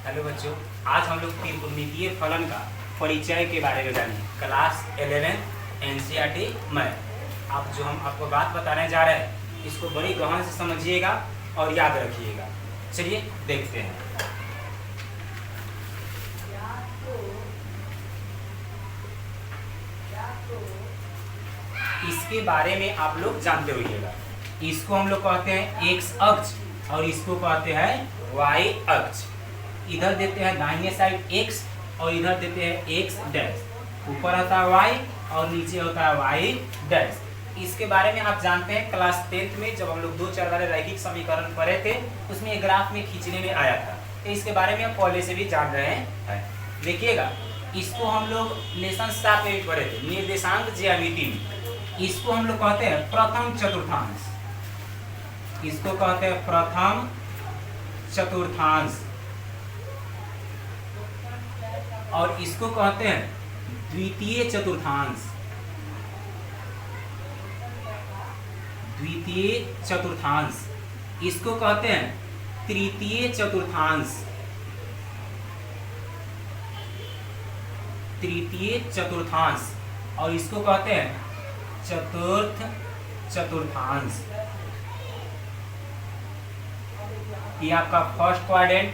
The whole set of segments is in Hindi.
हेलो बच्चों, आज हम लोग त्रिकोणमितीय फलन का परिचय के बारे में जानेंगे। Class 11 NCERT math. आप जो हम आपको बात बताने जा रहे हैं इसको बड़ी गहन से समझिएगा और याद रखिएगा। चलिए देखते हैं। इसके बारे में आप लोग जानते होइएगा। इसको हम लोग कहते हैं एक्स अक्ष और इसको कहते हैं वाई अक्ष। इधर देते हैं दाहिने साइड x और इधर देते हैं x डैश। ऊपर होता है y और नीचे होता है y डैश। इसके बारे में आप जानते हैं क्लास 10th में जब हम लोग दो चर वाले रैखिक समीकरण पढ़े थे उसमें ग्राफ में खींचने में आया था। तो इसके बारे में हम पहले से भी जान रहे हैं। देखिएगा, इसको हम लोग लेसन 7 में पढ़े थे, निर्देशांक ज्यामिति में। इसको हम लोग कहते हैं प्रथम चतुर्थांश। इसको कहते हैं प्रथम चतुर्थांश और इसको कहते हैं द्वितीय चतुर्थांश। द्वितीय चतुर्थांश इसको कहते हैं तृतीय चतुर्थांश। तृतीय चतुर्थांश और इसको कहते हैं चतुर्थ चतुर्थांश। ये आपका first quadrant,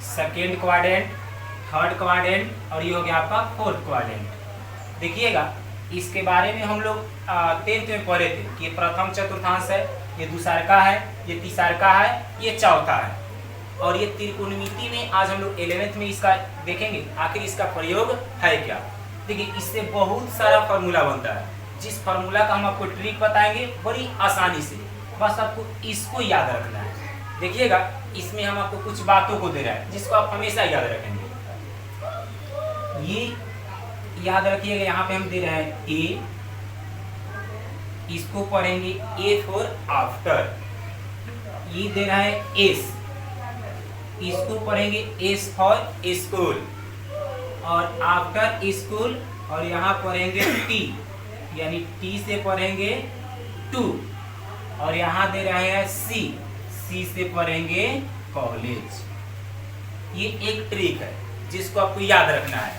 second quadrant, third quadrant और ये हो गया आपका फोर्थ क्वाड्रेंट। देखिएगा, इसके बारे में हम लोग 10th में पढ़े थे कि ये प्रथम चतुर्थांश है, ये दूसरा है, ये तीसरा है, ये चौथा है। और ये त्रिकोणमिति में आज हम लोग 11th में इसका देखेंगे आखिर इसका प्रयोग है क्या। देखिए, इससे बहुत सारा फार्मूला बनता है। जिस फार्मूला का हम आपको ट्रिक बताएंगे बड़ी आसानी से, बस आपको इसको याद रखना है। देखिएगा, इसमें हम आपको कुछ बातों को दे रहे हैं जिसको आप हमेशा याद रखेंगे। ये याद रखिएगा, यहाँ पे हम दे रहे हैं ए, इसको पढ़ेंगे ए फॉर आफ्टर। ये दे रहा है एस, इसको पढ़ेंगे एस फॉर स्कूल। और आफ्टर स्कूल और यहाँ पढ़ेंगे टी, यानी टी से पढ़ेंगे टू। और यहाँ दे रहे हैं सी, सी से पढ़ेंगे कॉलेज। ये एक ट्रिक है जिसको आपको याद रखना है।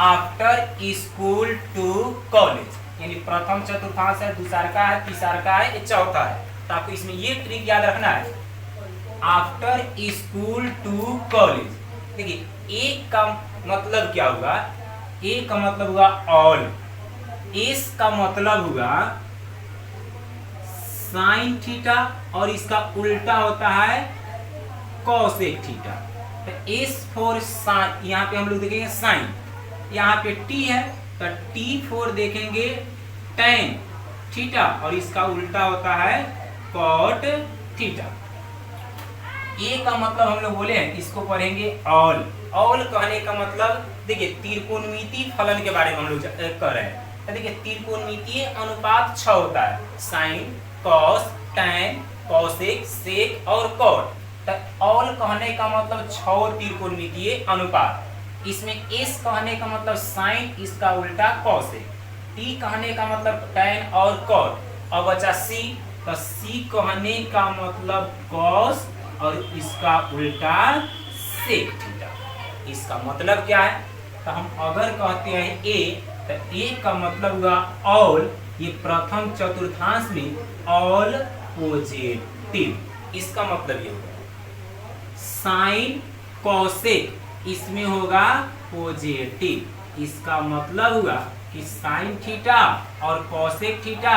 आफ्टर स्कूल टू कॉलेज, यानी प्रथम चतुर्थांश है, दूसरा है, तीसरा है, ये चौथा है। तो आपको इसमें ये ट्रिक याद रखना है, आफ्टर स्कूल टू कॉलेज। देखिए, एक का मतलब क्या हुआ? एक का मतलब हुआ ऑल, एस का मतलब हुआ साइन थीटा और इसका उल्टा होता है कॉसेक थीटा। तो एस फॉर साइन, यहाँ पे हम लोग देखेंगे साइन, यहाँ पे टी है तो टी फॉर देखेंगे टेन थीटा और इसका उल्टा होता है कॉट थीटा। ए का मतलब हम लोग बोले हैं, इसको पढ़ेंगे ऑल। ऑल कहने का मतलब, देखिए त्रिकोणमितीय फलन के बारे में हम लोग कर रहे हैं। तो देखिए, त्रिकोणमितीय अनुपात 6 होता है, साइन, कॉस, टैन, कॉसेक, सेक और कॉट। तो ऑल कहने का मतलब 6 त्रिकोणमितीय अनुपात। इसमें एस कहने का मतलब साइन, इसका उल्टा कॉसेक। टी कहने का मतलब टैन और कॉट। और बचा सी, तो सी कहने का मतलब कॉस और इसका उल्टा सेक थीटा। इसका मतलब क्या है? तो हम अगर कहते हैं ए, तो ए का मतलब हुआ ऑल। ये प्रथम चतुर्थांश में ऑल पॉजिटिव, इसका मतलब ये होगा। साइन कॉसेक इसमें होगा पॉजिटिव, इसका मतलब हुआ कि साइन थीटा और कॉसेक थीटा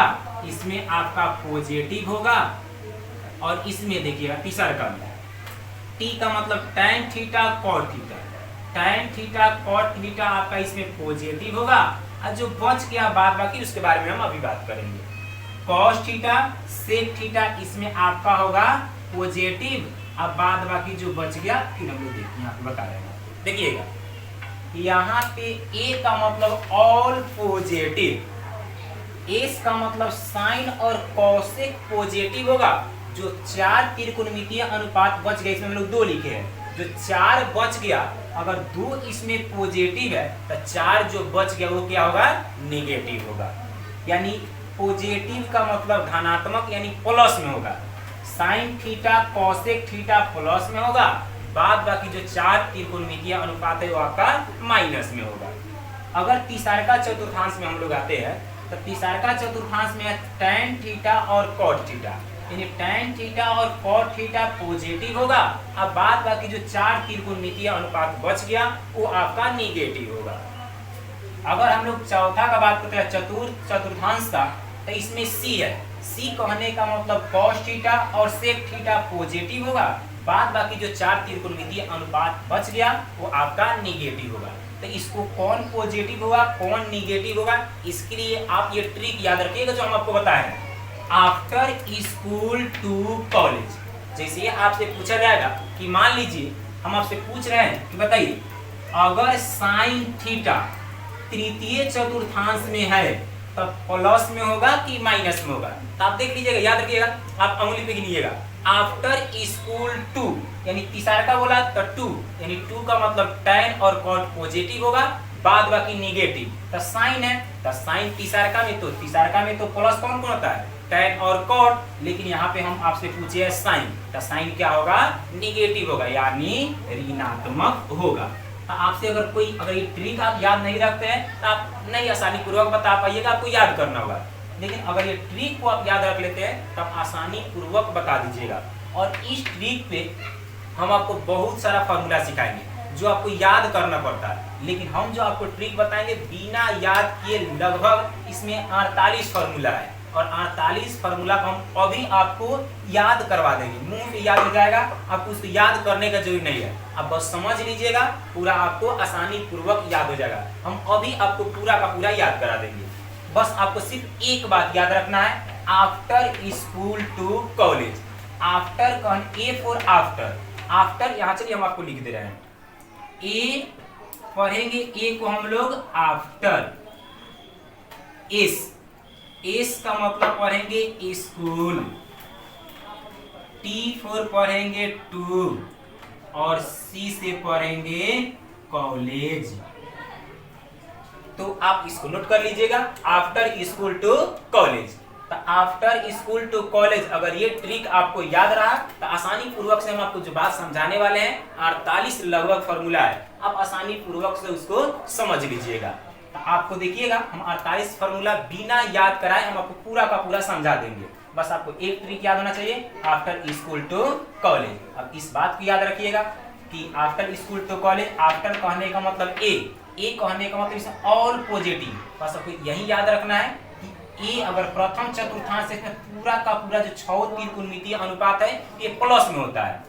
इसमें आपका पॉजिटिव होगा। और इसमें देखिएगा तीसरा का टी का मतलब tan theta cot theta, tan theta cot theta आपका इसमें पॉजिटिव होगा। और जो बच गया बाद बाकी उसके बारे में हम अभी बात करेंगे। कॉस थीटा, सेक थीटा इसमें आपका होगा पॉजिटिव। अब बाद बाकी जो बच गया फिर हम लोग यहाँ पे बता रहे हैं। देखिएगा, यहाँ पे ए का मतलब ऑल पॉजिटिव, एस का मतलब साइन और कॉसेक पॉजिटिव होगा। जो 4 त्रिकोणमितीय अनुपात बच गए, इसमें हम लोग 2 लिखे हैं, जो 4 बच गया, अगर 2 इसमें पॉजिटिव है तो 4 जो बच गया वो क्या होगा? नेगेटिव होगा। यानी पॉजिटिव का मतलब धनात्मक यानी प्लस में होगा। Sine theta cosec theta plus में होगा बाद बाकी जो 4 त्रिकोणमितीय अनुपात है वो आपका माइनस में होगा। अगर तीसरा चतुर्थांश में हम लोग आते हैं तो तीसरा चतुर्थांश में tan थीटा और cot थीटा, यानी tan थीटा और cot थीटा पॉजिटिव होगा। अब बाद बाकी जो 4 त्रिकोणमितीय अनुपात बच गया वो आपका निगेटिव होगा। अगर हम लोग चौथा का बात करते हैं चतुर्थांश का, तो इसमें c है। c कहने का मतलब cos थीटा और sec थीटा पॉजिटिव होगा। बाद बाकी जो 4 त्रिकोणमितीय अनुपात बच गया वो आपका निगेटिव होगा। तो इसको कौन पॉजिटिव होगा कौन निगेटिव होगा, इसके लिए आप ये ट्रिक याद रखिएगा जो हम आपको बताए हैं। आफ्टर स्कूल टू कॉलेज, जैसे आपसे पूछा जाएगा कि मान लीजिए हम आपसे पूछ रहे हैं कि बताइए अगर साइन थीटा तृतीय चतुर्थांश में है तब प्लस में होगा कि माइनस में होगा, तो आप देख लीजिएगा, याद रखिएगा, आप अंगुली पे गिनिएगा। आफ्टर स्कूल टू यानी तीसरा का बोला तो 2 यानी 2 का मतलब tan और cot पॉजिटिव होगा, बाद बाकी निगेटिव। तो साइन है तो साइन तीसरा में तो प्लस कौन कौन होता है tan और cot, लेकिन यहाँ पे हम आपसे पूछे है साइन, तो साइन क्या होगा निगेटिव होगा यानी ऋणात्मक होगा। तो आपसे अगर ये ट्रिक आप याद नहीं रखते हैं तो आप नहीं आसानी पूर्वक बता पाइएगा, आपको याद करना होगा। लेकिन अगर ये ट्रिक को आप याद रख लेते हैं तब आसानी पूर्वक बता दीजिएगा। और इस ट्रिक पे हम आपको बहुत सारा फार्मूला सिखाएंगे जो आपको याद करना पड़ता है, लेकिन हम जो आपको ट्रिक बताएंगे बिना याद किए लगभग इसमें 48 फार्मूला है, और 48 फार्मूला को हम अभी आपको याद करवा देंगे, मुंह पे याद हो जाएगा, आपको उसको याद करने का जरूरी नहीं है, आप बस समझ लीजिएगा, पूरा आपको आसानी पूर्वक याद हो जाएगा। हम अभी आपको पूरा का पूरा याद करा देंगे। बस आपको सिर्फ एक बात याद रखना है, after school to college. After कौन ए फॉर आफ्टर, आफ्टर यहाँ चलिए हम आपको लिख दे रहे हैं, ए पढ़ेंगे, ए को हम लोग आफ्टर, एस का मतलब पढ़ेंगे स्कूल, टी फॉर पढ़ेंगे टू, और सी से पढ़ेंगे कॉलेज। तो आप इसको नोट कर लीजिएगा, आफ्टर स्कूल टू कॉलेज। तो आफ्टर स्कूल टू कॉलेज अगर ये ट्रिक आपको याद रहा तो आसानी पूर्वक से हम आपको जो बात समझाने वाले हैं 48 लगभग फॉर्मूला है, आप आसानी पूर्वक से उसको समझ लीजिएगा। तो आपको देखिएगा हम 48 फॉर्मूला बिना याद कराए हम आपको पूरा का पूरा समझा देंगे। बस आपको एक ट्रिक याद होना चाहिए, आफ्टर स्कूल टू कॉलेज। अब इस बात को याद रखिएगा कि after school to college, after कहने का मतलब ए कहने का मतलब इसमें ऑल पॉजिटिव। बस आपको यही याद रखना है कि ए अगर प्रथम चतुर्थांश से पूरा का पूरा जो 6 त्रिकोणमितीय अनुपात है ये प्लस में होता है।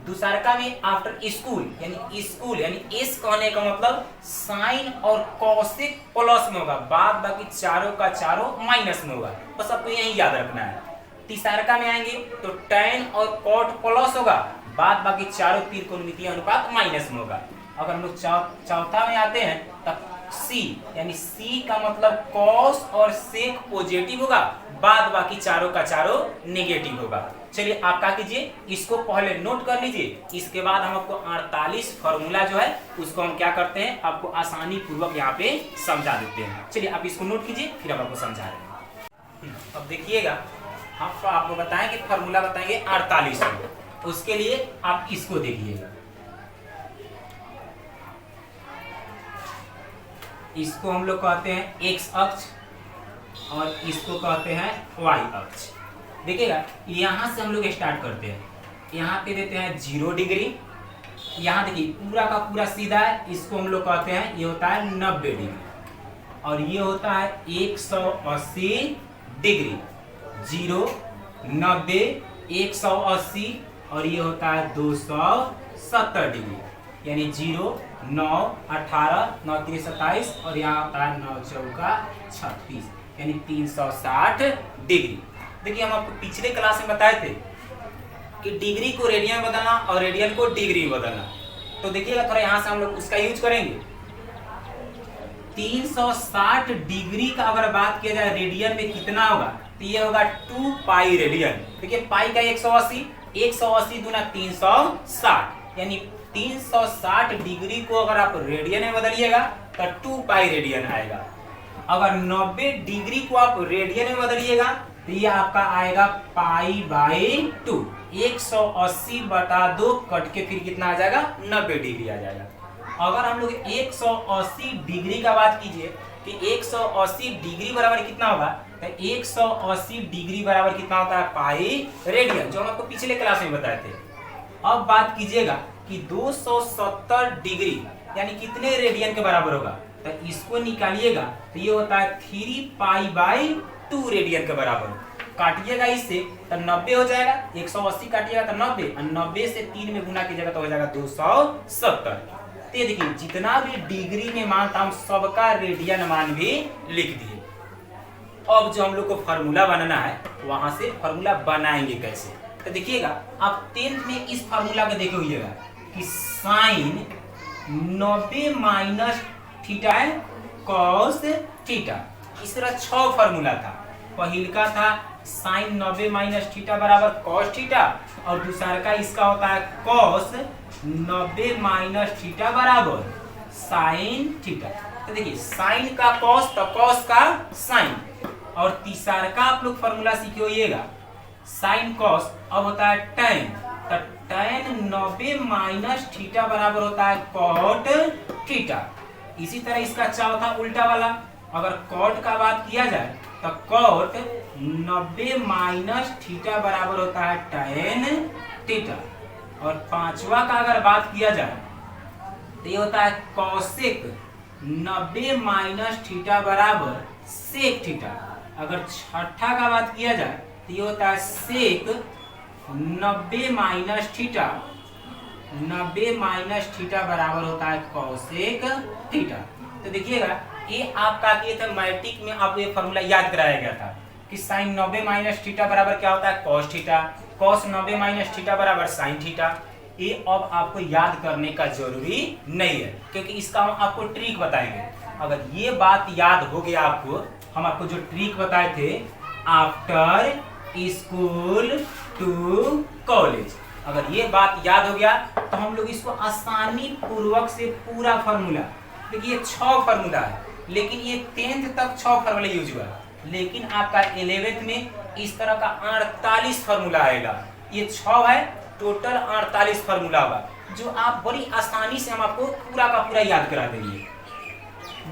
दूसरा में आफ्टर स्कूल यानी एस कहने का मतलब साइन और कॉसेक प्लस में होगा, बाद बाकी चारों का चारों माइनस में होगा, बस आपको यही याद रखना है। तीसरा में आएंगे तो tan और cot प्लस होगा, बाद बाकी चारों त्रिकोणमितीय अनुपात माइनस में होगा। अगर हम लोग चौथा में आते हैं तब सी यानी सी का मतलब cos और sec पॉजिटिव होगा, बाद बाकी चारों का चारों नेगेटिव होगा। चलिए आप क्या कीजिए, इसको पहले नोट कर लीजिए, इसके बाद हम आपको 48 फॉर्मूला जो है उसको हम क्या करते हैं आपको आसानी पूर्वक यहाँ पे समझा देते हैं। चलिए आप इसको नोट कीजिए फिर हम आपको समझा रहे हैं। अब देखिएगा हम आपको बताएंगे फॉर्मूला बताएंगे 48, उसके लिए आप इसको देखिएगा, इसको हम लोग कहते हैं एक्स अक्ष और इसको कहते हैं वाई अक्ष। देखिएगा यहाँ से हम लोग स्टार्ट करते हैं, यहाँ पे देते हैं 0 डिग्री, यहाँ देखिए पूरा का पूरा सीधा है, इसको हम लोग कहते हैं ये होता है 90 डिग्री, और ये होता है 180 डिग्री। 0 90 180 और ये होता है 270 डिग्री, यानी 0 9 18 9 3 27 और यहाँ होता है 9 चौका 36 यानी 360 डिग्री। देखिए हम आपको पिछले क्लास में बताए थे कि डिग्री को रेडियन में बदलना और रेडियन को डिग्री में बदलना, तो देखिएगा थोड़ा यहाँ से हम लोग उसका यूज करेंगे। 360 डिग्री का अगर बात किया जाए रेडियन में कितना होगा तो ये होगा 2 पाई रेडियन। देखिए पाई का 180 180 दूना 360 यानी 360 डिग्री को अगर आप रेडियन में बदलिएगा तो 2 पाई रेडियन आएगा। अगर 90 डिग्री को आप रेडियन में बदलिएगा तो ये आपका आएगा पाई बाई 2। 180 बटा 2 कट के फिर कितना आ जाएगा 90 डिग्री आ जाएगा। अगर हम लोग 180 डिग्री का बात कीजिए कि 180 डिग्री बराबर कितना होगा, तो 180 डिग्री बराबर कितना होता है पाई रेडियन, जो हम आपको पिछले क्लास में बताए थे। अब बात कीजिएगा कि 270 डिग्री यानी कितने रेडियन के बराबर होगा, तो इसको निकालिएगा तो ये होता है 3 पाई बाई 2 रेडियन के बराबर। काटिएगा इससे तो 90 हो जाएगा, 180 काटिएगा तो 90 और 90 से 3 में गुना कीजिएगा तो हो जाएगा 270। तो देखिए जितना भी डिग्री में मान था हम सबका रेडियन मान भी लिख दिए। अब जो हम लोग को फॉर्मूला बनाना है वहां से फॉर्मूला बनाएंगे कैसे, तो देखिएगा आप 10th में इस फॉर्मूला को देखे होइएगा कि साइन 90 माइनस थीटा है कॉस थीटा। इस तरह 6 फॉर्मूला था। पहिल का था साइन 90 माइनस थीटा बराबर कॉस थीटा, और दूसरा का इसका होता है कॉस 90 माइनस थीटा बराबर साइन थीटा। तो देखिए साइन का कॉस तो कॉस का साइन, और तीसरा का आप लोग फॉर्मूला सीखे होइएगा साइन कॉस अब होता है टेन, तो टेन 90 माइनस थीटा बराबर होता है कॉट थीटा। इसी तरह इसका चौथा उल्टा वाला, अगर कॉट का बात किया जाए तो कॉट 90 माइनस थीटा बराबर होता है टेन थीटा, और पांचवा का अगर बात किया जाए तो ये होता है कॉसेक 90 माइनस थीटा बराबर सेक थीटा। अगर छठा का बात किया जाए तो ये होता है सेक 90 माइनस थीटा, 90 माइनस थीटा बराबर होता है कॉसेक थीटा। तो देखिएगा ये आपका किए थे मैट्रिक में, आपको ये फॉर्मूला याद कराया गया था कि साइन 90 माइनस थीटा बराबर क्या होता है cos theta, cos 90 minus theta बराबर साइन थीटा। ये अब आपको याद करने का जरूरी नहीं है, क्योंकि इसका हम आपको ट्रिक बताएंगे। अगर ये बात याद हो गया आपको, हम आपको जो ट्रिक बताए थे आफ्टर स्कूल टू कॉलेज, अगर ये बात याद हो गया तो हम लोग इसको आसानी पूर्वक से पूरा फॉर्मूला, देखिए 6 फॉर्मूला है लेकिन ये 10th तक 6 फॉर्मूला यूज हुआ, लेकिन आपका 11th में इस तरह का 48 फॉर्मूला आएगा। ये 6 है, टोटल 48 फॉर्मूला होगा, जो आप बड़ी आसानी से हम आपको पूरा का पूरा याद करा देंगे।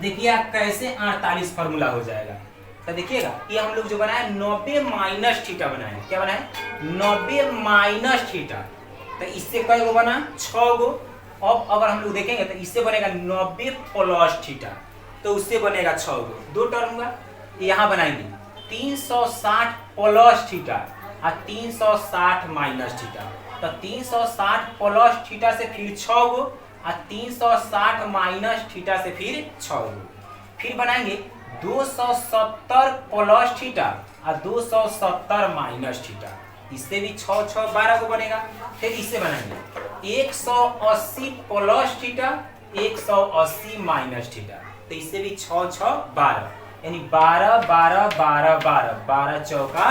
देखिए आप कैसे 48 फॉर्मूला हो जाएगा। तो देखिएगा ये हम लोग जो बनाए 90 माइनस थीटा बनाए, क्या बनाए 90 माइनस थीटा। तो इससे कई गो बना 6 गो। अब अगर हम लोग देखेंगे तो इससे बनेगा 90 प्लस थीटा, तो उससे बनेगा 6 गो, 2 टर्म हुआ। यहाँ बनाएंगे 360 प्लस थीटा और 360 माइनस थीटा, तो 360 प्लस थीटा से फिर 6 गो और 360 माइनस थीटा से फिर 6 गो। फिर बनाएंगे 270 प्लस थीटा और 270 माइनस थीटा, इससे भी 6 6 12 को बनेगा। फिर इससे बनाएंगे 180 प्लस थीटा 180 माइनस थीटा, तो इससे भी 6 6 12, यानी 12 12 12 12 12 चौका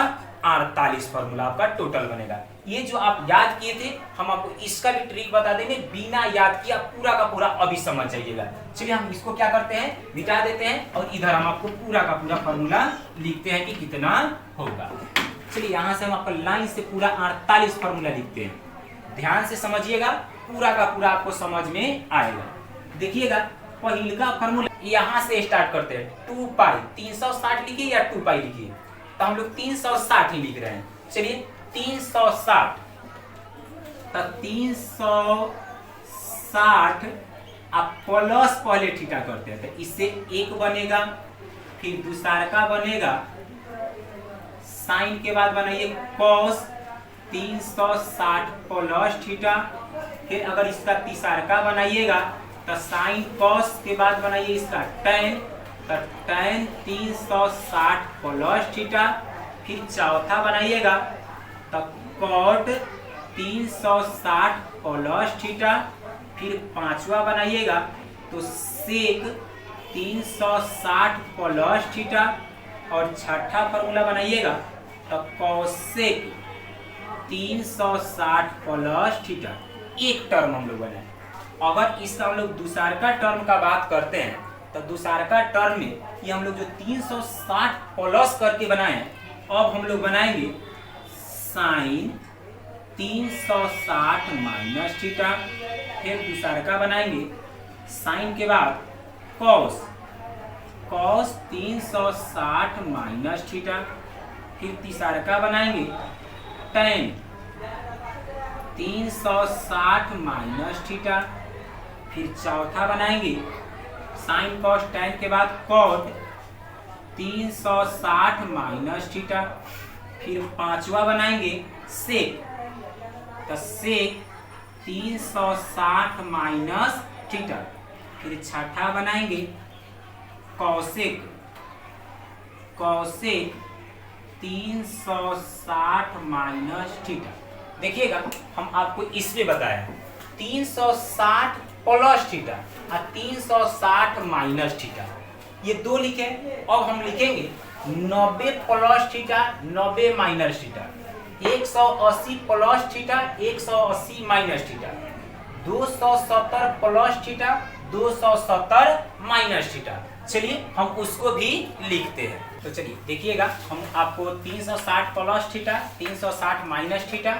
48 फॉर्मूला आपका टोटल बनेगा। ये जो आप याद किए थे हम आपको इसका भी ट्रिक बता देंगे, बिना याद किया पूरा का पूरा अभी समझ जाइएगा। चलिए हम इसको क्या करते हैं मिटा देते हैं, और इधर हम आपको पूरा का पूरा फॉर्मूला लिखते हैं कि कितना होगा। चलिए यहाँ से हम आपको लाइन से पूरा 48 फॉर्मूला लिखते हैं, ध्यान से समझिएगा, पूरा का पूरा आपको समझ में आएगा। देखिएगा पहले का फॉर्मूला यहाँ से स्टार्ट करते हैं 2 पाई, 360 लिखिए या 2 पाई लिखिए, तो हम लोग 360 ही लिख रहे हैं। चलिए 360, तो 360 आप प्लस पहले थीटा करते हैं, तो इससे 1 बनेगा, फिर दूसरा का बनेगा साइन के बाद बनाइए कॉस 360 प्लस थीटा, फिर अगर इसका तीसरा का बनाइएगा तो साइन कॉस के बाद बनाइए इसका टेन, तो टेन 360 प्लस थीटा, फिर चौथा बनाइएगा तो कॉट 360 प्लस थीटा, फिर पांचवा बनाइएगा तो सेक 360 प्लस थीटा, और छठा फॉर्मूला बनाइएगा तो कॉसेक 360 प्लस थीटा। एक टर्म हम लोग बनाए। अगर इसका हम लोग दूसरा का टर्म का बात करते हैं तो दूसरा का टर्म में ये हम लोग जो 360 प्लस करके बनाए, अब हम लोग बनाएंगे साइन 360 माइनस थीटा, फिर दूसरा का बनाएंगे साइन के बाद कॉस 360 माइनस थीटा, फिर तीसरा का बनाएंगे टेन 360 माइनस थीटा, फिर चौथा बनाएंगे साइन कॉस टेन के बाद कॉट 360 माइनस थीटा, फिर पांचवा बनाएंगे सेक, तो सेक 360 माइनस थीटा, फिर छठा बनाएंगे कौशिक 360 माइनस थीटा। देखिएगा हम आपको इसमें बताया 360 प्लस थीटा और 360 माइनस थीटा, ये दो लिखे। अब हम लिखेंगे 90 plus theta 90 minus theta, 180 plus theta 180 minus theta, 270 plus theta 270 minus theta. चलिए हम उसको भी लिखते हैं। तो चलिए देखिएगा हम आपको 360 plus theta 360 minus theta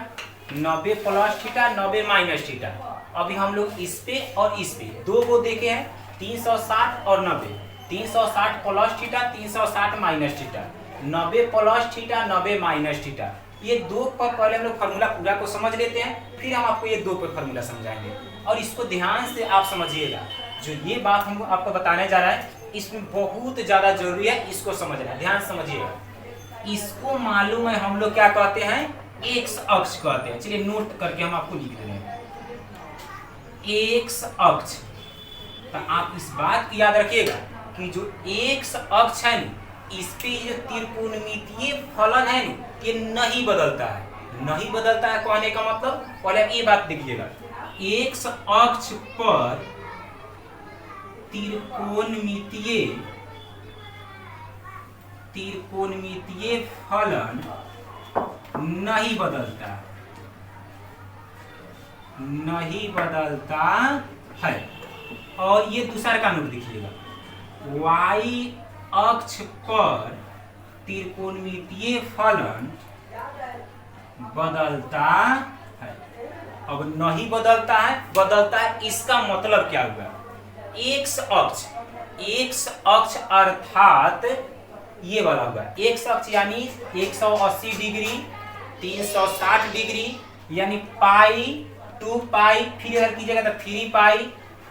90 plus theta 90 minus theta, अभी हम लोग इस पे और इस पे दो को देखे हैं 360 और 90, 360 plus theta 360 minus theta, 90 plus theta 90 minus theta. ये दो पर पहले हम लोग फार्मूला पूरा को समझ लेते हैं, फिर हम आपको ये दो पर फार्मूला समझाएंगे। और इसको ध्यान से आप समझिएगा, जो ये बात हम आपको बताने जा रहा है इसमें बहुत ज्यादा जरूरी है, इसको समझना, ध्यान समझिएगा। इसको मालूम है हम लोग क्या कहते हैं, एक्स अक्ष कहते हैं। चलिए नोट करके हम आपको लिख दे रहे हैं एक्स अक्ष। तो आप इस बात की याद रखिएगा कि जो एक्स अक्ष है न, इस पे जो त्रिकोणमितीय फलन है न, ये नहीं बदलता है। नहीं बदलता है कहने का मतलब पहले आप ये बात देखिएगा, एक्स अक्ष पर त्रिकोणमितीय फलन नहीं बदलता है। और ये दूसरा का नोट देखिएगा, y अक्ष पर त्रिकोणमितीय फलन बदलता है। अब नहीं बदलता है, इसका मतलब क्या हुआ, एक्स अक्ष अर्थात ये वाला होगा एक्स अक्ष यानी 180 डिग्री 360 डिग्री यानी पाई 2 पाई, फिर अगर कीजिएगा तो 3 पाई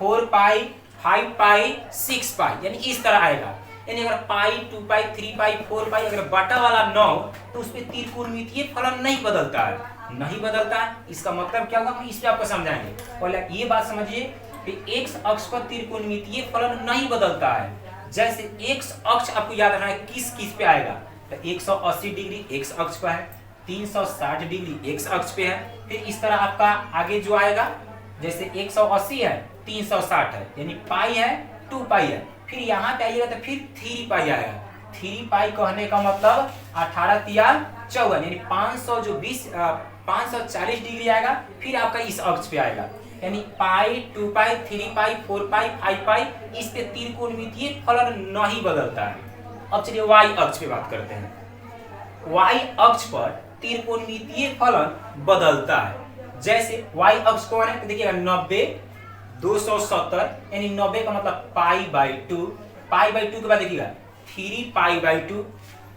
4 पाई 5 पाई 6 पाई, यानी इस तरह आएगा। यानी अगर पाई 2 पाई 3 पाई 4 पाई अगर बटा वाला 9 तो उस पर त्रिकोणमितीय फलन नहीं बदलता है। नहीं बदलता है इसका मतलब क्या होगा, हम इस पे आपको समझाएंगे। पहले ये बात समझिए कि एक्स अक्ष पर त्रिकोणमितीय फलन नहीं बदलता है। जैसे एक्स अक्ष आपको याद रखना है किस पे आएगा, तो 180 डिग्री एक्स अक्ष पर है, 360 डिग्री एक्स अक्ष पे है। फिर इस तरह आपका आगे जो आएगा, जैसे 180 है 360 है यानी पाई है 2 पाई है, फिर यहाँ पे आइएगा तो फिर 3 पाई आएगा। 3 पाई कहने का मतलब 18 तिया 54 यानी 540 डिग्री आएगा। फिर आपका इस अक्ष पे आएगा यानी पाई 2 पाई 3 पाई 4 पाई 5 पाई, इस पे त्रिकोणमितीय फलन नहीं बदलता है। अब चलिए y अक्ष पे बात करते हैं। y अक्ष पर त्रिकोणमितीय फलन बदलता है। जैसे y अक्ष कौन है, तो देखिएगा 90 270 यानी 90 का मतलब पाई बाई 2, पाई बाई 2 के बाद देखिएगा 3 पाई बाई 2,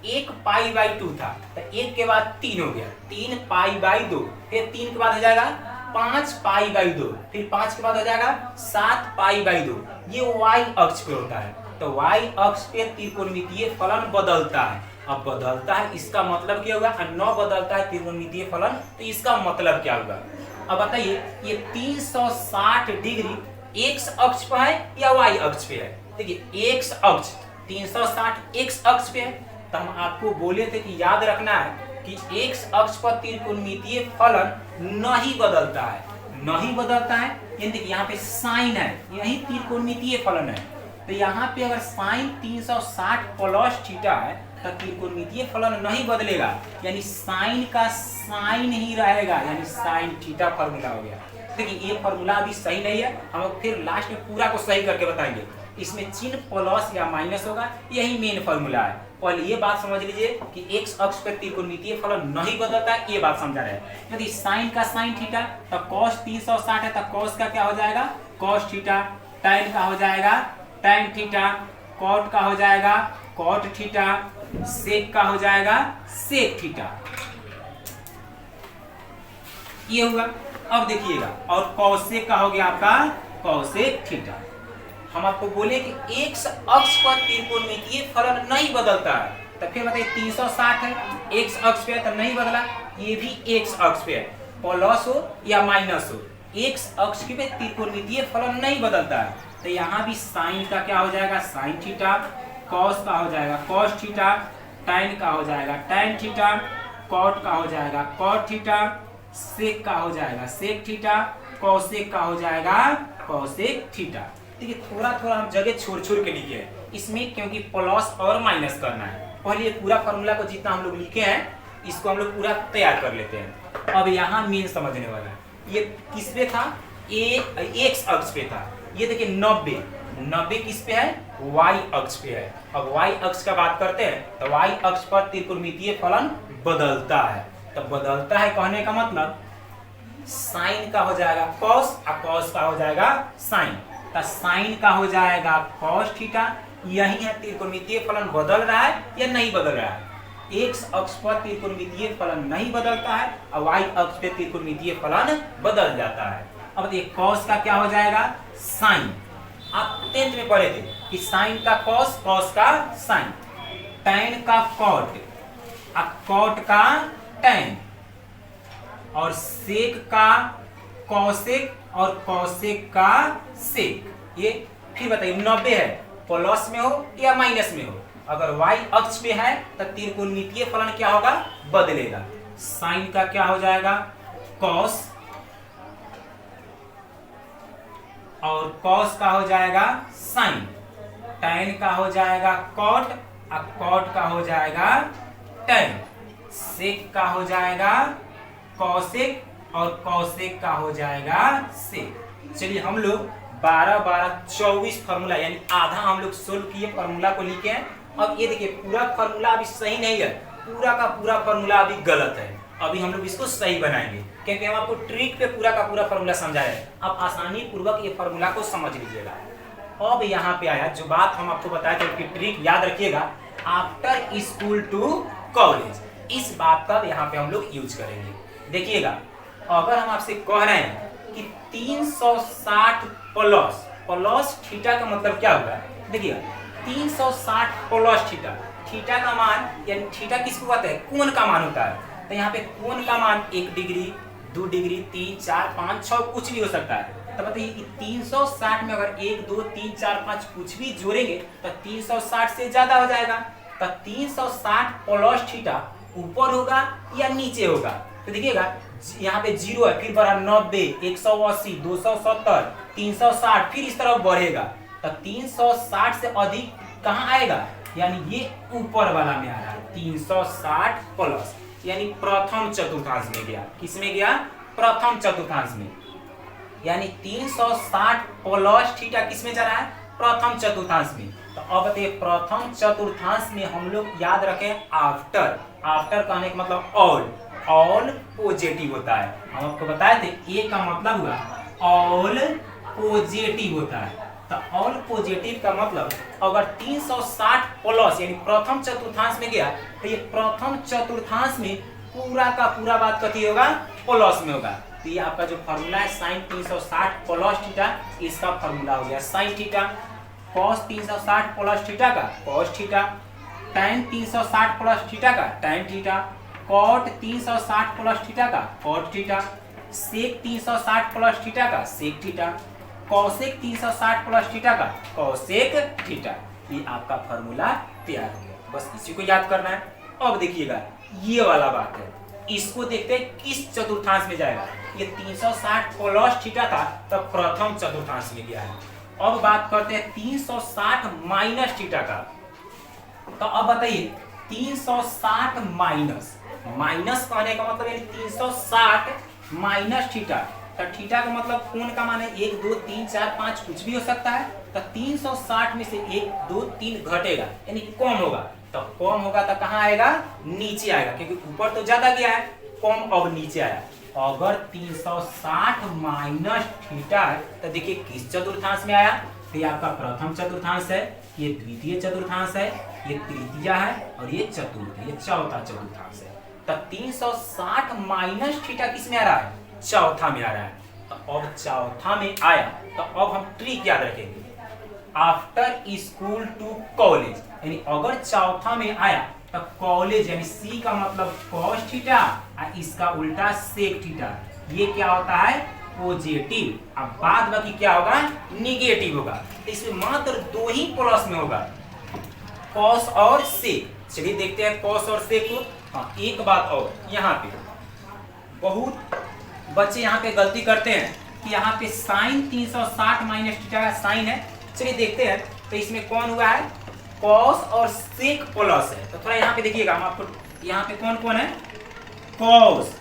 1 पाई बाई 2 था तो 1 के बाद 3 हो गया, 3 पाई बाई 2, फिर 3 के बाद हो जाएगा 5 पाई बाई 2, फिर 5 के बाद हो जाएगा 7 पाई बाई 2। ये y अक्ष पे होता है। तो y अक्ष पे त्रिकोणमितीय फलन बदलता है। अब बदलता है इसका मतलब क्या होगा, न बदलता है त्रिकोणमितीय फलन तो इसका मतलब क्या होगा। अब बताइए ये 360 डिग्री एक्स अक्ष पर है या y अक्ष पे है। देखिए एक्स अक्ष 360 एक्स अक्ष पे है, तो हम आपको बोले थे कि याद रखना है कि एक्स अक्ष पर त्रिकोणमितीय फलन नहीं बदलता है। नहीं बदलता है यानी देखिए यहाँ पे साइन है, यही त्रिकोणमितीय फलन है। तो यहाँ पे अगर साइन 360 प्लस थीटा है तो त्रिकोणमितीय फलन नहीं बदलेगा, यानी साइन का साइन ही रहेगा, यानी साइन थीटा फार्मूला हो गया। देखिए ये फार्मूला अभी सही नहीं है, हम फिर लास्ट में पूरा को सही करके बताएंगे। इसमें चिन्ह प्लस या माइनस होगा, यही मेन फॉर्मूला है। पहले ये बात समझ लीजिए कि एक्स अक्ष पर त्रिकोणमितीय फलन नहीं बदलता है, ये बात समझा रहे हैं। यदि साइन का साइन थीटा तो कॉस 360 है, तो कॉस का क्या हो जाएगा कॉस थीटा, टैन का हो जाएगा टैन थीटा, कॉट का हो जाएगा कॉट थीटा, सेक का हो जाएगा सेक थीटा, ये हुआ। अब देखिएगा और कॉसेक का हो गया आपका कॉसेक थीटा। हम आपको बोले कि एक्स अक्ष पर त्रिकोणमितीय फलन नहीं बदलता है, तो फिर बताइए 360 है, एक्स अक्ष पे है तो नहीं बदला, ये भी एक्स अक्ष पे है, प्लस हो या माइनस हो, एक्स अक्ष पे त्रिकोणमितीय फलन नहीं बदलता है। तो यहाँ भी साइन का क्या हो जाएगा साइन थीटा, कॉस का हो जाएगा कॉस थीटा, टैन का हो जाएगा टैन थीटा, कॉट का हो जाएगा कॉट थीटा, सेक का हो जाएगा सेक थीटा, कॉसेक का हो जाएगा कॉसेक थीटा। देखिए थोड़ा थोड़ा हम जगह छोड़ छोड़ के लिखे हैं इसमें, क्योंकि प्लस और माइनस करना है। पहले ये पूरा फॉर्मूला को जितना हम लोग लिखे हैं इसको हम लोग पूरा तैयार कर लेते हैं। अब यहाँ मेन समझने वाला है, ये किस पे था एक्स अक्ष पे था, ये देखिए 90 किस पे है वाई अक्ष पे है। अब वाई अक्ष का बात करते हैं तो वाई अक्ष पर त्रिकोणमितीय फलन बदलता है, तो बदलता है कहने का मतलब साइन का हो जाएगा कॉस और कॉस का हो जाएगा साइन, तो साइन का हो जाएगा कॉस थीटा। यही है त्रिकोणमितीय फलन बदल रहा है या नहीं बदल रहा है, एक्स अक्ष पर त्रिकोणमितीय फलन नहीं बदलता है और वाई अक्ष पे त्रिकोणमितीय फलन बदल जाता है। अब देखिए कॉस का क्या हो जाएगा साइन, आप 10th में पढ़े थे कि साइन का कॉस कॉस का साइन, टैन का कॉट और कॉट का टैन, और सेक का कॉसेक और कॉसेक का सेक। ये फिर बताइए 90 है, प्लस में हो या माइनस में हो, अगर वाई अक्ष पे है तो त्रिकोणमितीय फलन क्या होगा बदलेगा। साइन का क्या हो जाएगा कॉस और कॉस का हो जाएगा साइन, टैन का हो जाएगा कॉट और कॉट का हो जाएगा टैन, सेक का हो जाएगा कॉसेक और कॉसेक का हो जाएगा सेक। चलिए हम लोग 12-12-24 फार्मूला यानी आधा हम लोग सोल्व किए, फार्मूला को लिखे हैं। अब ये देखिए पूरा फार्मूला अभी सही नहीं है, पूरा का पूरा फार्मूला अभी गलत है, अभी हम लोग इसको सही बनाएंगे क्योंकि हम आपको ट्रिक पे पूरा का पूरा फार्मूला समझाया है। अब आसानी पूर्वक ये फार्मूला को समझ लीजिएगा। अब यहाँ पे आया जो बात हम आपको बताया था कि ट्रिक याद रखिएगा, आफ्टर स्कूल टू कॉलेज, इस बात का यहाँ पे हम लोग यूज करेंगे। देखिएगा अगर हम आपसे कह रहे हैं कि 360 प्लस थीटा का मतलब क्या होगा, देखिएगा 360 प्लस थीटा, थीटा का मान यानी थीटा किसको कहते हैं कोण का मान होता है, तो यहाँ पे कोण का मान 1 डिग्री 2 डिग्री 3 4 5 6 कुछ भी हो सकता है। तो बताइए 360 में अगर 1 2 3 4 5 कुछ भी जोड़ेंगे तो 360 से ज्यादा हो जाएगा, तो 360 प्लस थीटा ऊपर होगा या नीचे होगा। तो देखिएगा यहाँ पे 0 है, फिर बढ़ा 90 180 270 360, फिर इस तरफ बढ़ेगा तो 360 से अधिक कहाँ आएगा, यानी ये ऊपर वाला में आ रहा है 360 प्लस, यानी प्रथम चतुर्थांश में गया। किस में गया प्रथम चतुर्थांश में, यानी 360 प्लस थीटा किस में जा रहा है प्रथम चतुर्थांश में। तो अब बताइए प्रथम चतुर्थांश में हम लोग याद रखें आफ्टर, आफ्टर कहने का मतलब ऑल पॉजिटिव होता है। हम आपको बताए थे ए का मतलब हुआ ऑल पॉजिटिव होता है, तो ऑल पॉजिटिव का मतलब अगर 360 प्लस यानी प्रथम चतुर्थांश में गया तो ये प्रथम चतुर्थांश में पूरा का पूरा बात कथी होगा प्लस में होगा। तो ये आपका जो फॉर्मूला है साइन 360 प्लस थीटा, इसका फॉर्मूला हो गया sine theta, cos 360 plus theta का cos theta, tan 360 plus theta का tan theta, cot 360 plus theta का cot theta, sec 360 plus theta का sec theta, cosec 360 plus theta का कॉसेक थीटा। ये आपका फॉर्मूला तैयार हो गया, बस इसी को याद करना है। अब देखिएगा ये वाला बात है, इसको देखते हैं किस चतुर्थांश में जाएगा। ये 360 प्लस थीटा था तो प्रथम चतुर्थांश में गया है। अब बात करते हैं 360 माइनस थीटा का, तो अब बताइए 360 माइनस, माइनस कहने का मतलब यानी 360 माइनस थीटा, तो थीटा का मतलब कोण का मान है 1 2 3 4 5 कुछ भी हो सकता है। तो 360 में से 1 2 3 घटेगा यानी कम होगा, तो कम होगा तो कहाँ आएगा, नीचे आएगा, क्योंकि ऊपर तो ज्यादा गया है, कम अब नीचे आया। अगर 360 माइनस थीटा है तो देखिए किस चतुर्थांश में आया, तो ये आपका प्रथम चतुर्थांश है, ये द्वितीय चतुर्थांश है, ये तृतीय है और ये चतुर्थ, ये चौथा चतुर्थांश है। तो 360 माइनस थीटा किस में आ रहा है, चौथा में आ रहा है। तो अब चौथा में आया तो अब हम ट्रिक याद रखेंगे, आफ्टर स्कूल टू कॉलेज, यानी अगर चौथा में आया तो कॉलेज यानी सी का मतलब कॉस थीटा और इसका उल्टा सेक थीटा, ये क्या होता है, पॉजिटिव। अब बाद बाकी क्या होगा, निगेटिव होगा। तो इसमें मात्र 2 ही प्लस में होगा, कॉस और सेक। चलिए देखते हैं कॉस और सेक को। हाँ, एक बात और, यहाँ पे बहुत बच्चे यहाँ पे गलती करते हैं कि यहाँ पे साइन 360 माइनस थीटा का साइन है। चलिए देखते हैं, तो इसमें कौन हुआ है, कॉस और सेक प्लस है। तो थोड़ा यहाँ पे देखिएगा, हम आपको यहाँ पे कौन कौन है, कॉस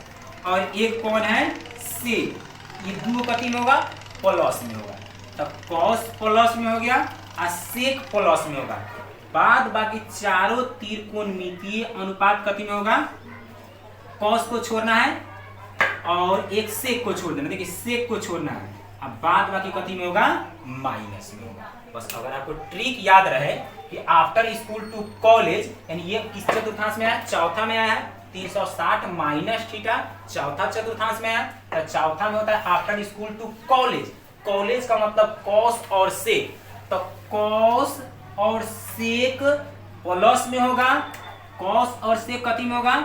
और एक कौन है, सेक। ये दो कति में होगा, प्लस में होगा। तो कॉस प्लस में हो गया और सेक प्लस में होगा। बाद बाकी चारों त्रिकोणमितीय अनुपात कति में होगा, कॉस को छोड़ना है और एक सेक को छोड़ देना। देखिए सेक को छोड़ना है, अब बाद बाकी कति में होगा, माइनस में होगा। बस अगर आपको ट्रिक याद रहे कि आफ्टर स्कूल टू कॉलेज, यानी ये किस चतुर्थांश में आया, चौथा में आया है। 360 माइनस थीटा चौथा चतुर्थांश में आया, तो चौथा में होता है after school to college. College का मतलब कॉस और सेक, तो कॉस और सेक प्लस में होगा, कॉस और सेक कति में होगा,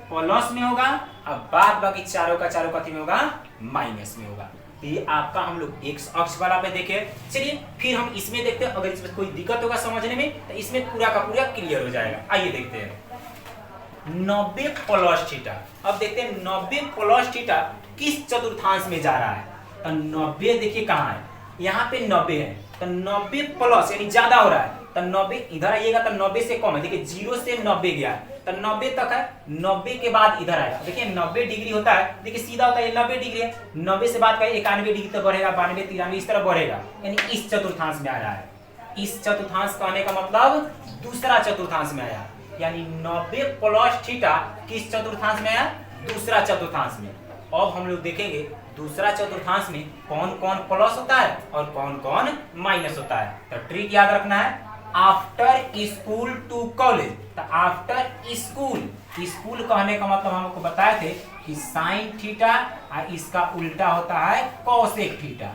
प्लस में होगा। अब बाद बाकी चारों का चारों कति में होगा, माइनस में होगा। ये आपका हम लोग एक्स अक्ष वाला पे देखे। चलिए फिर हम इसमें देखते हैं, अगर इसमें कोई दिक्कत होगा समझने में तो इसमें पूरा का पूरा क्लियर हो जाएगा। आइए देखते हैं 90 प्लस थीटा। अब देखते हैं 90 प्लस थीटा किस चतुर्थांश में जा रहा है। तो 90 देखिए कहाँ है, यहाँ पे 90 है, तो 90 प्लस यानी ज्यादा हो रहा है। तो 90 इधर आइएगा तो 90 से कम है, देखिए 0 से 90 गया है, तो 90 तक है, 90 के बाद इधर आएगा। देखिए 90 डिग्री होता है, देखिए सीधा होता है, ये 90 डिग्री है, 90 से बात करें 91 डिग्री तक बढ़ेगा, 92 93 इस तरह बढ़ेगा, यानी इस चतुर्थांश में आ रहा है। इस चतुर्थांश का आने का मतलब दूसरा चतुर्थांश में आया, यानी 90 प्लस थीटा किस चतुर्थांश में आया, दूसरा चतुर्थांश में। अब हम लोग देखेंगे दूसरा चतुर्थांश में कौन कौन प्लस होता है और कौन कौन माइनस होता है। तो ट्रिक याद रखना है, आफ्टर स्कूल टू कॉलेज। तो आफ्टर स्कूल, स्कूल कहने का मतलब हम आपको बताए थे कि साइन थीटा और इसका उल्टा होता है कॉसेक थीटा।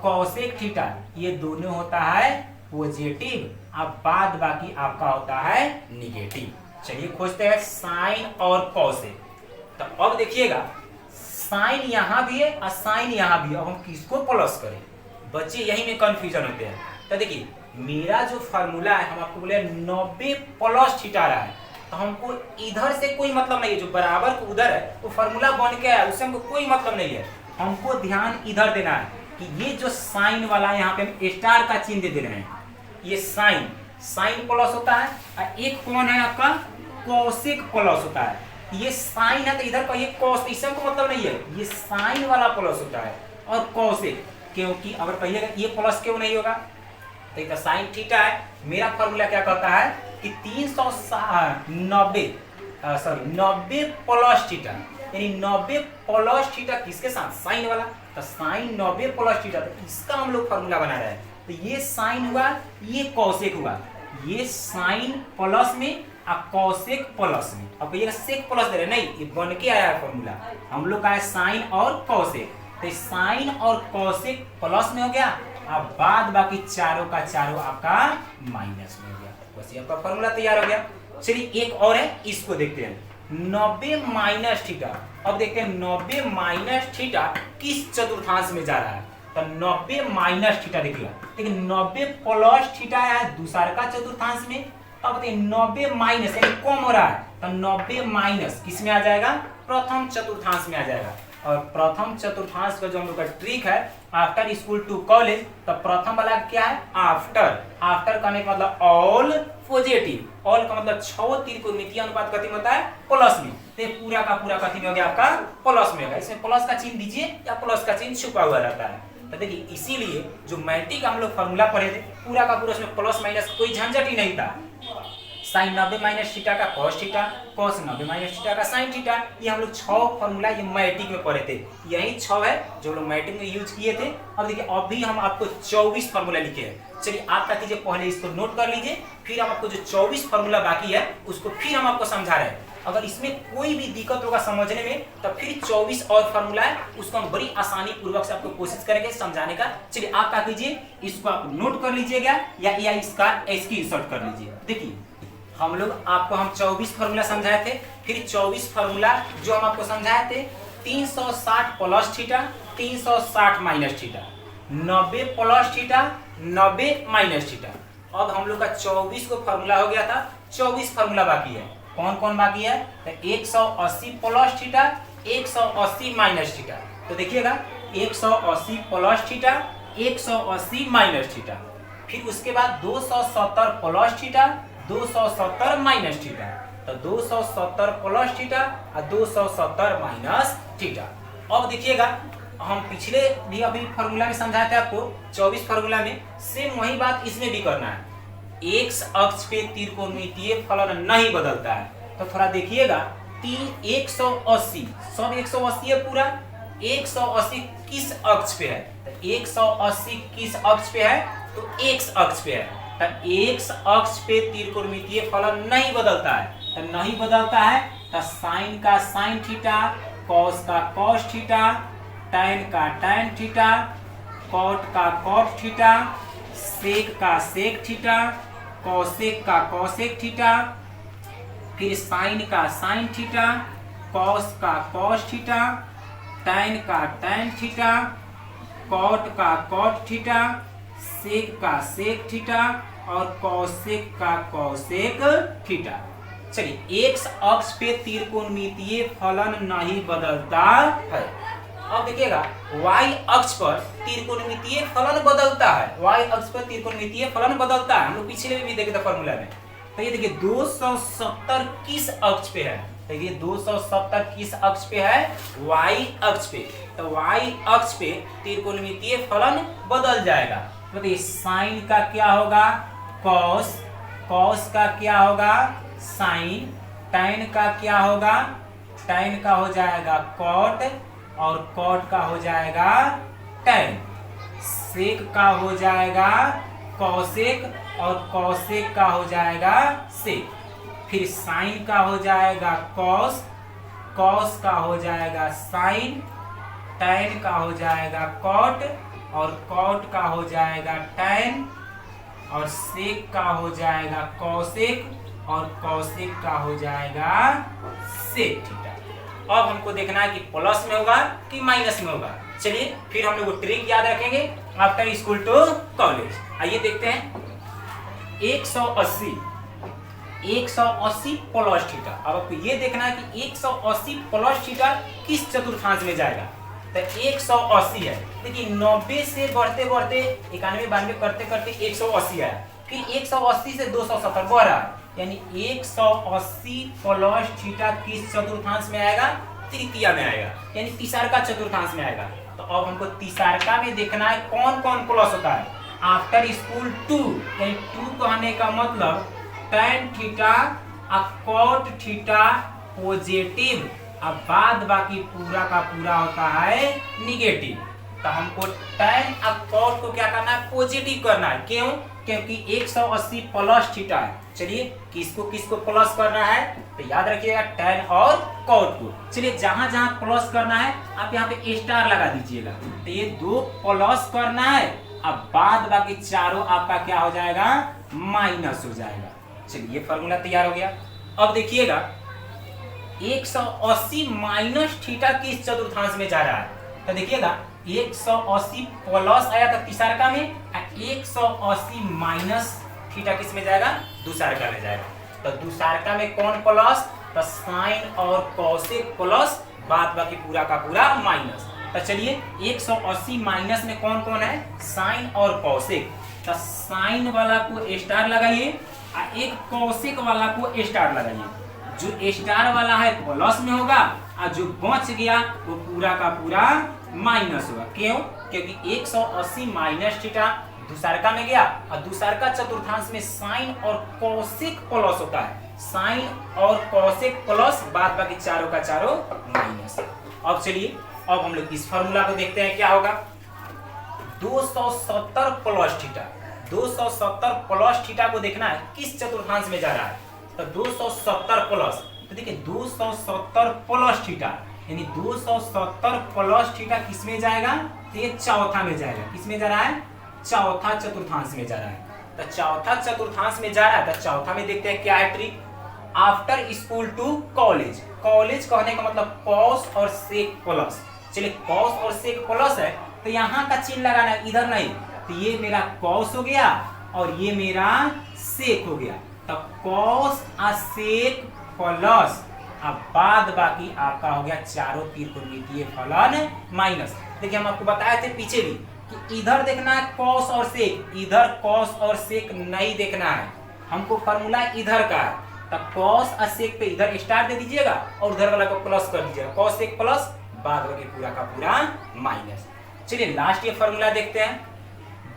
कॉसेक थीटा ये दोनों होता है पॉजिटिव, अब बाद बाकी आपका होता है निगेटिव। चलिए खोजते हैं साइन और कॉसेक। तो अब देखिएगा साइन यहाँ भी है और साइन यहाँ भी है, अब हम किसको प्लस करें, बच्चे यही में कंफ्यूजन होते हैं। तो देखिए मेरा जो फार्मूला है, हम आपको बोले 90 प्लस थीटा रहा है, तो हमको इधर से कोई मतलब नहीं है, जो बराबर को उधर है वो फार्मूला बन के आया, उससे हमको कोई मतलब नहीं है। हमको ध्यान इधर देना है कि ये जो साइन वाला है, यहाँ पे हम स्टार का चिन्ह दे रहे हैं, ये साइन, साइन प्लस होता है, और एक कौन है आपका, कॉसेक प्लस होता है। ये साइन है तो इधर का ये कॉस, इससे हमको मतलब नहीं है, ये साइन वाला प्लस होता है और कॉसेक, क्योंकि अगर कहिएगा ये प्लस क्यों नहीं होगा, तो ये साइन थीटा है। मेरा फॉर्मूला क्या कहता है कि 90 प्लस थीटा, यानी 90 प्लस थीटा किसके साथ, साइन वाला, तो साइन 90 प्लस थीटा, तो इसका हम लोग फॉर्मूला बना रहे हैं। तो ये साइन हुआ, ये कॉसेक हुआ, ये साइन प्लस में और कॉसेक प्लस में। अब कहिएगा सेक प्लस दे रहे, नहीं, ये बन के आया है फॉर्मूला, हम लोग का है साइन और कॉसेक। तो साइन और कॉसेक प्लस में हो गया, अब बाद बाकी चारों का चारों आपका माइनस में हो गया। बस ये आपका फॉर्मूला तैयार हो गया। चलिए एक और है, इसको देखते हैं 90 माइनस थीटा। अब देखते हैं 90 माइनस थीटा किस चतुर्थांश में जा रहा है। तो 90 माइनस थीटा देखिएगा, लेकिन 90 प्लस थीटा है दूसरा का चतुर्थांश में। अब देखिए 90 माइनस यानी कम हो रहा है, तो 90 माइनस किस में आ जाएगा, प्रथम चतुर्थांश में आ जाएगा। और प्रथम चतुर्थांश का जो हम लोग का ट्रिक है आफ्टर स्कूल टू कॉलेज, तो प्रथम वाला क्या है, आफ्टर। आफ्टर करने का मतलब ऑल पॉजिटिव, ऑल का मतलब 6 त्रिकोणमितीय अनुपात कितने में होता है, प्लस में। तो ये पूरा का पूरा कथी में हो गया आपका प्लस में होगा। इसमें प्लस का चिन्ह दीजिए या प्लस का चिन्ह छुपा हुआ रहता है। तो देखिए इसीलिए जो मैट्रिक का हम लोग फॉर्मूला पढ़े थे पूरा का पूरा उसमें प्लस माइनस कोई झंझट ही नहीं था। साइन 90 माइनस थीटा का cos theta, cos 90 minus theta का साइन थीटा, ये हम लोग 6 फॉर्मूला ये मैट्रिक में पढ़े थे। यही 6 है जो लोग मैट्रिक में यूज किए थे। अब देखिए अभी हम आपको 24 फॉर्मूला लिखे हैं। चलिए आप क्या कीजिए पहले इसको नोट कर लीजिए, फिर हम आपको जो 24 फॉर्मूला बाकी है उसको फिर हम आपको समझा रहे हैं। अगर इसमें कोई भी दिक्कत होगा समझने में तो फिर 24 और फॉर्मूला है उसको हम बड़ी आसानी पूर्वक से आपको कोशिश करेंगे समझाने का। चलिए आप क्या कीजिए इसको आप नोट कर लीजिएगा या इसका स्क्रीनशॉट कर लीजिए। देखिए हम लोग आपको हम 24 फॉर्मूला समझाए थे, फिर 24 फॉर्मूला जो हम आपको समझाए थे 360 plus theta 360 minus theta, 90 plus theta 90 minus theta. अब हम लोग का 24 को फॉर्मूला हो गया था, 24 फॉर्मूला बाकी है। कौन कौन बाकी है? तो 180 प्लस थीटा 180 माइनस थीटा। तो देखिएगा 180 प्लस थीटा 180 माइनस थीटा, फिर उसके बाद 270 प्लस थीटा 270 माइनस थीटा। तो 270 प्लस थीटा और 270 माइनस थीटा। अब देखिएगा हम पिछले भी अभी फॉर्मूला में समझाए थे आपको 24 फॉर्मूला में, सेम वही बात इसमें भी करना है। एक्स अक्ष पे त्रिकोणमितीय फलन नहीं बदलता है। तो थोड़ा देखिएगा 180 सब 180 है पूरा, 180 किस अक्ष पे है? तो 180 किस अक्ष पे है? तो एक्स अक्ष पे है। तो एक्स अक्ष पे त्रिकोणमितीय फलन नहीं बदलता है। तो नहीं बदलता है तो साइन का साइन थीटा, कॉस का कॉस थीटा, टैन का टैन थीटा, कॉट का कॉट थीटा, सेक का सेक थीटा, कॉसेक का कॉसेक थीटा, फिर साइन का साइन थीटा, कॉस का कॉस थीटा, टैन का टैन थीटा, कॉट का कॉट थीटा, सेक का सेक थीटा और कॉसेक का कॉसेक थीटा। चलिए एक्स अक्ष पे त्रिकोणमितीय फलन नहीं बदलता है। अब देखिएगा y अक्ष पर त्रिकोणमितीय फलन बदलता है। y अक्ष पर त्रिकोणमितीय फलन बदलता है, हम लोग पिछले में भी देखे थे फॉर्मूला में। तो ये देखिए 270 किस अक्ष पे है? देखिए 270 किस अक्ष पे है? y अक्ष पे। तो y अक्ष पे त्रिकोणमितीय फलन बदल जाएगा। तो देखिए साइन का क्या होगा? कॉस, कॉस का क्या होगा? साइन, टैन का क्या होगा? टैन का हो जाएगा कॉट और कॉट का हो जाएगा टैन, सेक का हो जाएगा कॉसेक और कॉसेक का हो जाएगा सेक, फिर साइन का हो जाएगा कॉस, कॉस का हो जाएगा साइन, टैन का हो जाएगा कॉट और कॉट का हो जाएगा टैन और सेक का हो जाएगा कॉसेक और कॉसेक का हो जाएगा सेक थीटा। अब हमको देखना है कि प्लस में होगा कि माइनस में होगा। चलिए फिर हम लोग ट्रिक याद रखेंगे आफ्टर स्कूल टू कॉलेज। आइए देखते हैं 180 प्लस थीटा। अब आपको ये देखना है कि 180 प्लस थीटा किस चतुर्थांश में जाएगा। तो 180 है, देखिए 90 से बढ़ते बढ़ते 91 92 करते करते 180 आया, फिर 180 से 270 बढ़ रहा है, यानी 180 प्लस थीटा किस चतुर्थांश में आएगा? तृतीया में आएगा, यानी तीसरा चतुर्थांश में आएगा। तो अब हमको तीसरा में देखना है कौन कौन प्लस होता है। आफ्टर स्कूल 2, यानी 2 कहने का मतलब टैन थीटा और कॉट थीटा पॉजिटिव, अब बाद बाकी पूरा का पूरा होता है निगेटिव। तो हमको टैन और कॉट को क्या करना है? पॉजिटिव करना है। क्यों? क्योंकि 180 प्लस थीटा है। चलिए किसको प्लस करना है? तो याद रखिएगा टैन और कॉट को। चलिए जहां जहां प्लस करना है आप यहाँ पे स्टार लगा दीजिएगा। तो ये 2 प्लस करना है, अब बाद बाकी चारों आपका क्या हो जाएगा? माइनस हो जाएगा। चलिए ये फॉर्मूला तैयार हो गया। अब देखिएगा 180 माइनस थीटा किस चतुर्थांश में जा रहा है? तो देखिएगा 180 प्लस आया था तीसरा में, 180 माइनस थीटा किस में जाएगा? दूसरा में जाएगा। तो दूसरा में कौन प्लस? तो साइन और कॉसेक प्लस, बाद बाकी पूरा का पूरा माइनस। तो चलिए 180 माइनस में कौन कौन है? साइन और कॉसेक। तो साइन वाला को स्टार लगाइए और एक कॉसेक वाला को स्टार लगाइए। जो स्टार वाला है प्लस में होगा और जो बच गया वो पूरा का पूरा माइनस होगा। क्यों? क्योंकि 180 माइनस थीटा दूसरका में गया और दूसरका चतुर्थांश में साइन और कोसेक प्लस होता है, साइन और कोसेक प्लस, बाद बाकी चारों का चारों माइनस। अब चलिए अब हम लोग इस फॉर्मूला को देखते हैं क्या होगा। 270 प्लस थीटा, 270 प्लस थीटा को देखना है किस चतुर्थांश में जा रहा है, तो 270 प्लस, तो देखिए 270 प्लस थीटा यानी 270 प्लस थीटा किस में जाएगा, तो ये चौथा में जाएगा। किस में जा रहा है? चौथा चतुर्थांश में जा रहा है। तो चौथा चतुर्थांश में जा रहा है तो चौथा में देखते हैं क्या है trick. After school to college, college कहने का मतलब कॉस और सेक प्लस। चलिए कॉस और सेक प्लस है तो यहाँ का चिन्ह लगाना है, इधर नहीं, तो ये मेरा कॉस हो गया और ये मेरा सेक हो गया। तो कॉस और सेक प्लस, अब बाद बाकी आपका हो गया चारों त्रिकोणमितीय फलन माइनस। देखिए हम आपको बताए थे पीछे भी कि इधर देखना है कॉस और सेक, इधर कॉस और सेक नहीं देखना है, हमको फॉर्मूला इधर का है। तो कॉस और सेक पे इधर स्टार दे दीजिएगा और उधर वाला को प्लस कर दीजिएगा, कॉस सेक प्लस, बाद बाकी पूरा का पूरा माइनस। चलिए लास्ट ये फॉर्मूला देखते हैं।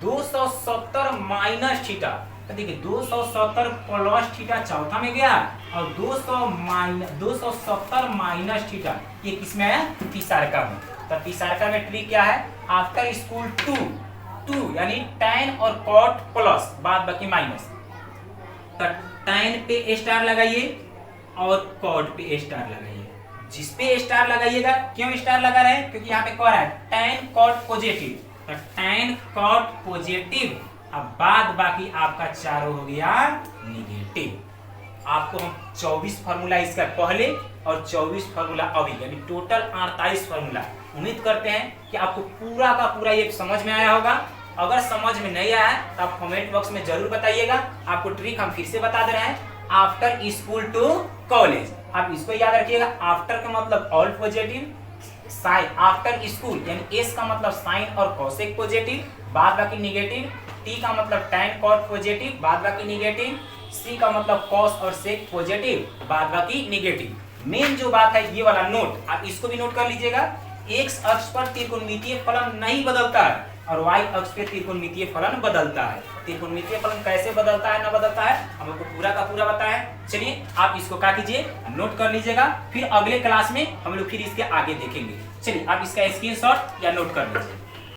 270 माइनस थीटा, तो देखिए 270 प्लस थीटा चौथा में गया और 270 माइनस थीटा ये किसमें आया? तीसरका में। तो तीसरका में ट्रिक क्या है? आफ्टर स्कूल टू यानी tan और cot प्लस, बाद बाकी माइनस। तो tan पे स्टार लगाइए और cot पे स्टार लगाइए। जिस पे स्टार लगाइएगा, क्यों स्टार लगा रहे हैं? क्योंकि यहाँ पे कह रहा है tan cot पॉजिटिव, तो tan cot पॉजिटिव, अब बाद बाकी आपका चारों हो गया निगेटिव। आपको हम 24 फार्मूला इसका पहले और 24 फार्मूला अभी यानी टोटल 48 फार्मूला। उम्मीद करते हैं कि आपको पूरा का पूरा ये समझ में आया होगा। अगर समझ में नहीं आया है तो आप कमेंट बॉक्स में जरूर बताइएगा। आपको ट्रिक हम फिर से बता दे रहे हैं, आफ्टर स्कूल टू कॉलेज। आप इसको याद रखिएगा, आफ्टर का मतलब all positive, sine after school यानी एस का मतलब साइन और कोसेक पॉजिटिव, बाद बाकी निगेटिव, टी का मतलब tan cot पॉजिटिव, बाद बाकी निगेटिव, सी का मतलब cos और sec पॉजिटिव, बाद बाकी निगेटिव। मेन जो बात है ये वाला नोट, आप इसको भी नोट कर लीजिएगा। एक्स अक्ष पर त्रिकोणमितीय फलन नहीं बदलता है और वाई अक्ष पे त्रिकोणमितीय फलन बदलता है। त्रिकोणमितीय फलन कैसे बदलता है, ना बदलता है, हम आपको पूरा का पूरा बताया। चलिए आप इसको क्या कीजिए, नोट कर लीजिएगा, फिर अगले क्लास में हम लोग फिर इसके आगे देखेंगे। चलिए आप इसका स्क्रीनशॉट या नोट कर लीजिए।